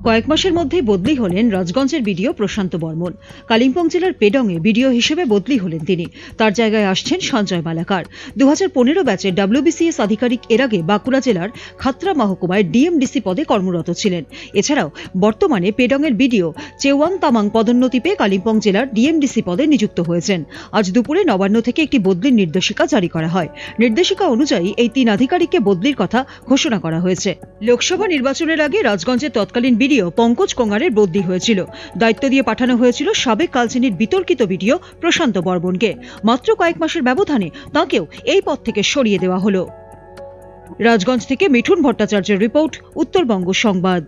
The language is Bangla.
কয়েক মাসের মধ্যেই বদলি হলেন রাজগঞ্জের বিডিও প্রশান্ত বর্মন। কালিম্পং জেলার পেডংয়ে বিডিও হিসেবে বদলি হলেন তিনি। তার জায়গায় আসছেন সঞ্জয় মালাকার। 2015 ব্যাচের WBCS আধিকারিক এর আগে বাঁকুড়া জেলার খাতড়া মহকুমায় ডিএমডিসি পদে কর্মরত ছিলেন। এছাড়াও বর্তমানে পেডংয়ের বিডিও চেওয়াং তামাং পদোন্নতি পেয়ে কালিম্পং জেলার ডিএমডিসি পদে নিযুক্ত হয়েছেন। আজ দুপুরে নবান্ন থেকে একটি বদলির নির্দেশিকা জারি করা হয়। নির্দেশিকা অনুযায়ী এই 3 আধিকারিককে বদলির কথা ঘোষণা করা হয়েছে। লোকসভা নির্বাচনের আগে রাজগঞ্জের তৎকালীন বিডিও পঙ্কজ কোঙারের বদলি হয়েছিল। দায়িত্ব দিয়ে পাঠানো হয়েছিল সাবেক কালচিনির বিতর্কিত বিডিও প্রশান্ত বর্মনকে। মাত্র কয়েক মাসের ব্যবধানে তাঁকেও এই পদ থেকে সরিয়ে দেওয়া হলো। রাজগঞ্জ থেকে মিঠুন ভট্টাচার্যের রিপোর্ট, উত্তরবঙ্গ সংবাদ।